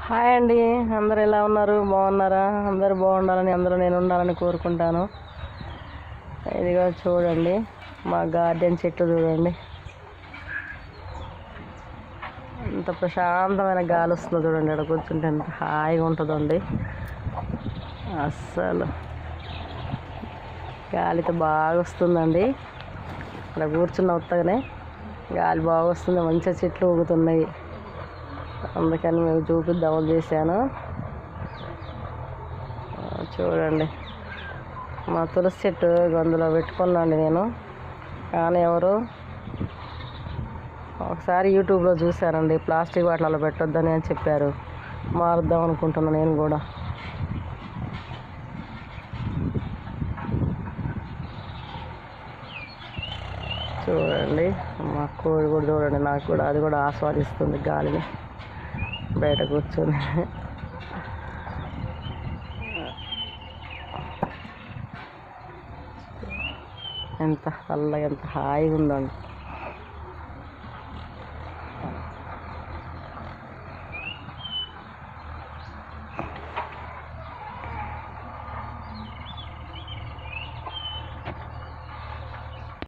Hi అండి, అందరు ఎలా ఉన్నారు? బాగున్నారా? అందరు బాగుండాలని, అందరూ నేను ఉండాలని కోరుకుంటాను. ఇదిగో చూడండి, మా గార్డెన్ చెట్టు చూడండి, ఎంత ప్రశాంతమైన గాలి వస్తుందో చూడండి. ఇక్కడ కూర్చుంటే ఎంత హాయిగా ఉంటుందండి. అస్సలు గాలితో బాగా వస్తుందండి. ఇక్కడ కూర్చున్న ఉత్తగానే గాలి బాగా వస్తుంది, మంచిగా చెట్లు ఊగుతున్నాయి. అందుకని మేము చూపిద్దామని చేశాను. చూడండి, మా తులసి చెట్టు అందులో పెట్టుకున్నాండి నేను. కానీ ఎవరు ఒకసారి యూట్యూబ్లో చూశానండి, ప్లాస్టిక్ వాటిలలో పెట్టొద్దని అని చెప్పారు. మారుద్దాం అనుకుంటున్నాను నేను కూడా. చూడండి, మా కోడి కూడా చూడండి, నాకు కూడా అది కూడా ఆస్వాదిస్తుంది గాలిని బయట కూర్చొని. ఎంత చల్లగా, ఎంత హాయిగా ఉందండి.